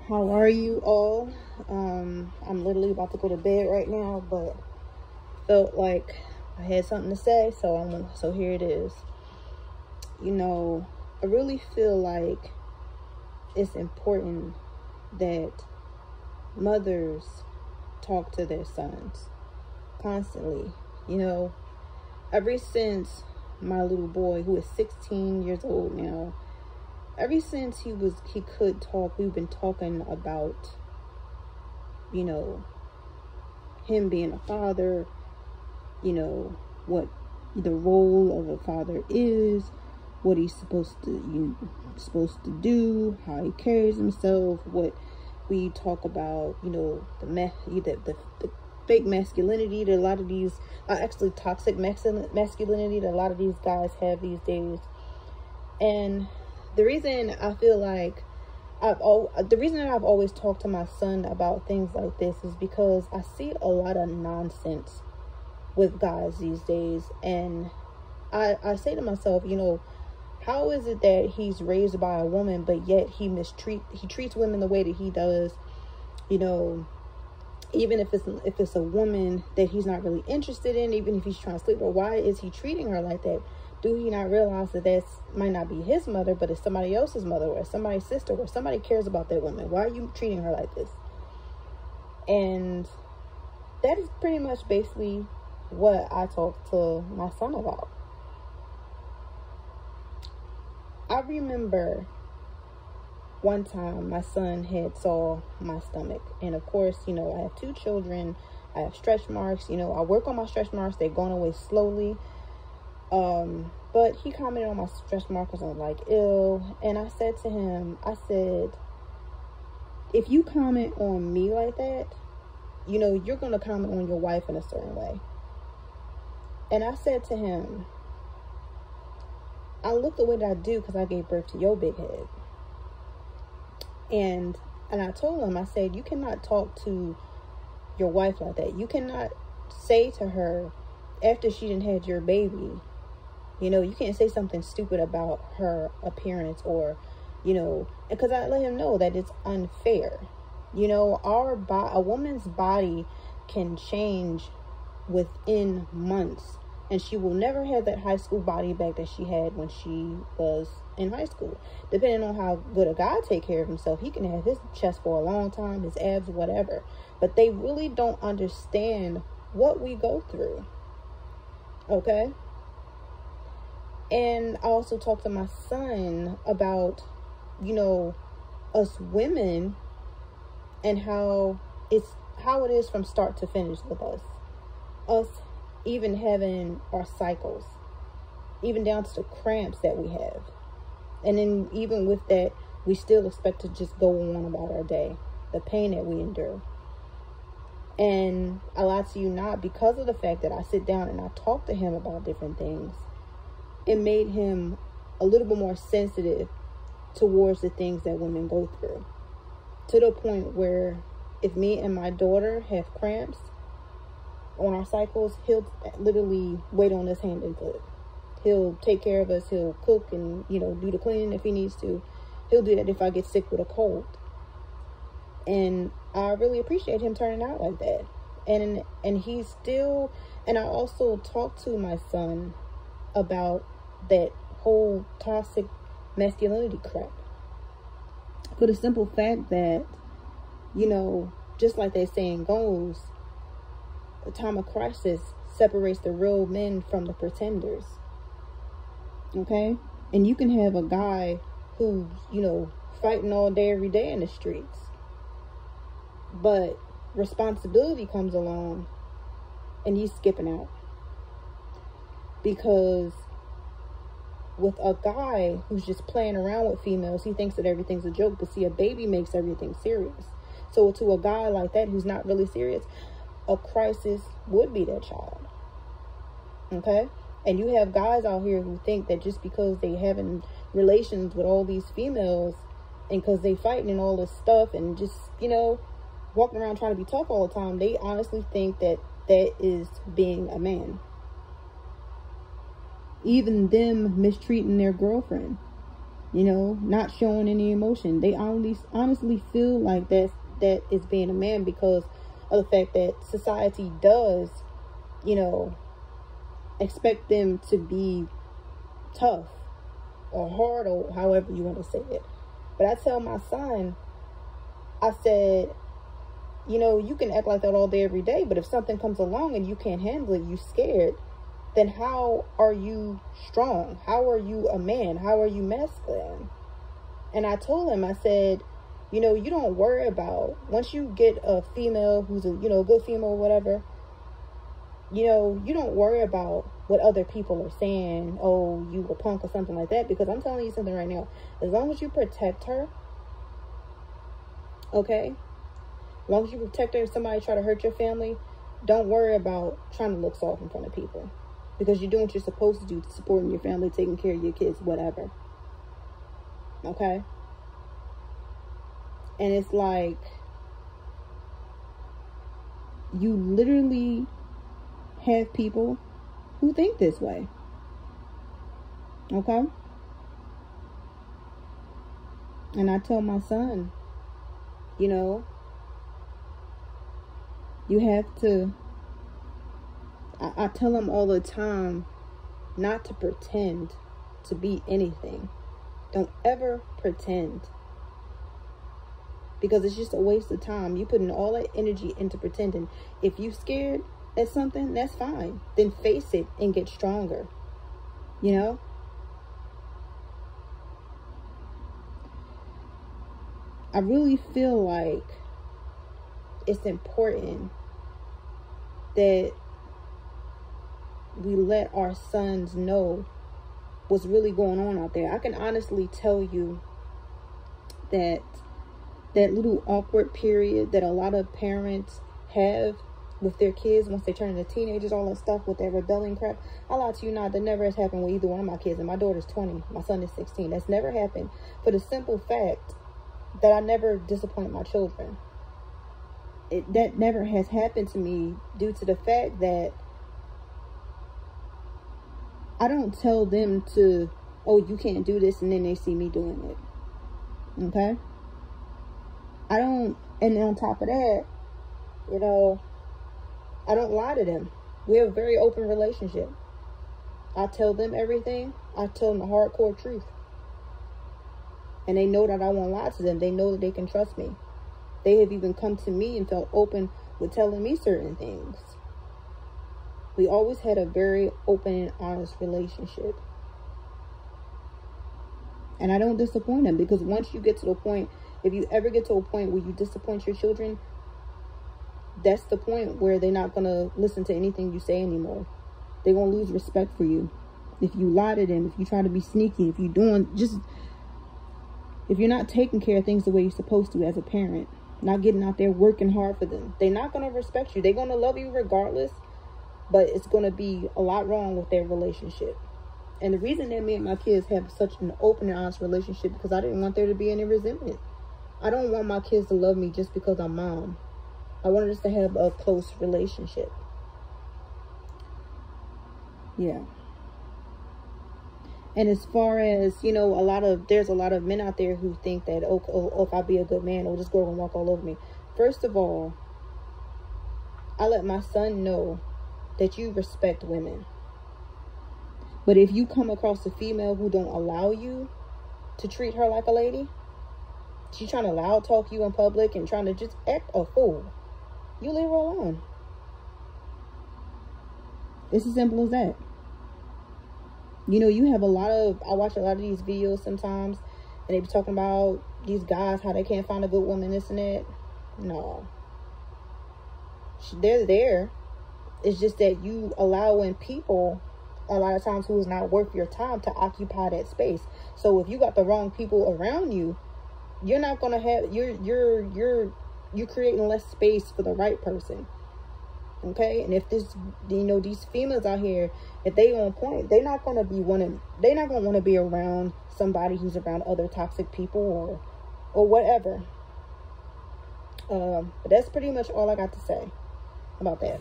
How are you all? I'm literally about to go to bed right now, but felt like I had something to say, so here it is. I really feel like it's important that mothers talk to their sons constantly. Ever since my little boy, who is 16 years old now, ever since he could talk, we've been talking about, him being a father, what the role of a father is, what he's supposed to do, how he carries himself, what we talk about, the fake masculinity that a lot of these, actually toxic masculinity that a lot of these guys have these days. And the reason I feel like the reason that I've always talked to my son about things like this is because I see a lot of nonsense with guys these days. And I say to myself, how is it that he's raised by a woman, but yet he treats women the way that he does, even if it's a woman that he's not really interested in, even if he's trying to sleep with her, why is he treating her like that? Do he not realize that might not be his mother, but it's somebody else's mother, or somebody's sister, or somebody cares about that woman? Why are you treating her like this? And that is pretty much basically what I talk to my son about. I remember one time my son had saw my stomach, and of course, I have 2 children. I have stretch marks. I work on my stretch marks. They're going away slowly. But he commented on my stretch marks and like, ew. And I said to him, if you comment on me like that, you're going to comment on your wife in a certain way. And I said to him, I look the way that I do because I gave birth to your big head. And I told him, I said, you cannot talk to your wife like that. You cannot say to her after she didn't had your baby, you can't say something stupid about her appearance, or, because I let him know that it's unfair. A woman's body can change within months, and she will never have that high school body back that she had when she was in high school. Depending on how good a guy take care of himself, he can have his chest for a long time, his abs, whatever. But they really don't understand what we go through. Okay? And I also talked to my son about, us women and how it is from start to finish with us. Us even having our cycles, even down to the cramps that we have. And then even with that, we still expect to just go on about our day, the pain that we endure. And I lie to you not, because of the fact that I sit down and I talk to him about different things, it made him a little bit more sensitive towards the things that women go through. To the point where if me and my daughter have cramps on our cycles, he'll literally wait on us hand and foot. He'll take care of us. He'll cook and, do the cleaning if he needs to. He'll do that if I get sick with a cold. And I really appreciate him turning out like that. And he's still, and I also talked to my son about that whole toxic masculinity crap. For the simple fact that, just like that saying goes, the time of crisis separates the real men from the pretenders. Okay? And you can have a guy who's, fighting all day, every day in the streets. But responsibility comes along and he's skipping out. Because with a guy who's just playing around with females, he thinks that everything's a joke. But see, a baby makes everything serious. So to a guy like that who's not really serious, a crisis would be that child. Okay? And you have guys out here who think that just because they having relations with all these females, and because they fighting and all this stuff, and just, walking around trying to be tough all the time, they honestly think that is being a man. Even them mistreating their girlfriend. You know, not showing any emotion. They honestly feel like that is being a man because of the fact that society does, you know, expect them to be tough or hard or however you want to say it. But I tell my son, I said, you know, you can act like that all day, every day, but if something comes along and you can't handle it, you scared, then how are you strong? How are you a man? How are you masculine? And I told him, I said, you know, you don't worry about, once you get a female who's a, you know, a good female or whatever, you know, you don't worry about what other people are saying, oh, you a punk or something like that, because I'm telling you something right now, as long as you protect her, okay, as long as you protect her, if somebody try to hurt your family, don't worry about trying to look soft in front of people, because you're doing what you're supposed to do, supporting your family, taking care of your kids, whatever, okay? And it's like, you literally have people who think this way. Okay? And I tell my son, you know, you have to, I tell him all the time not to pretend to be anything. Don't ever pretend. Because it's just a waste of time. You putting all that energy into pretending. If you scared at something, that's fine. Then face it and get stronger. You know? I really feel like it's important that we let our sons know what's really going on out there. I can honestly tell you that little awkward period that a lot of parents have with their kids once they turn into teenagers, all that stuff with that rebellion crap, I lie to you not, that never has happened with either one of my kids. And my daughter's 20, my son is 16. That's never happened for the simple fact that I never disappoint my children. That never has happened to me due to the fact that I don't tell them to, oh, you can't do this, and then they see me doing it. Okay? I don't, and on top of that, you know, I don't lie to them. We have a very open relationship. I tell them everything. I tell them the hardcore truth. And they know that I won't lie to them. They know that they can trust me. They have even come to me and felt open with telling me certain things. We always had a very open and honest relationship. And I don't disappoint them, because once you get to the point, if you ever get to a point where you disappoint your children, that's the point where they're not going to listen to anything you say anymore. They're going to lose respect for you. If you lie to them, if you try to be sneaky, if you're not taking care of things the way you're supposed to as a parent, not getting out there working hard for them, they're not going to respect you. They're going to love you regardless, but it's going to be a lot wrong with their relationship. And the reason that me and my kids have such an open and honest relationship, because I didn't want there to be any resentment. I don't want my kids to love me just because I'm mom. I wanted us to have a close relationship. Yeah. And as far as, you know, there's a lot of men out there who think that, oh, if I be a good man, this girl will walk all over me. First of all, I let my son know that you respect women. But if you come across a female who don't allow you to treat her like a lady, she's trying to loud talk you in public and trying to just act a fool, you leave her alone. It's as simple as that. You know, I watch a lot of these videos sometimes, and they be talking about these guys, how they can't find a good woman, this and that. No. They're there. It's just that you allowing people, a lot of times, who is not worth your time to occupy that space. So if you got the wrong people around you, you're not going to have, you're creating less space for the right person. Okay? And if these females out here, if they on point, they're not going to want to be around somebody who's around other toxic people or whatever. But that's pretty much all I got to say about that.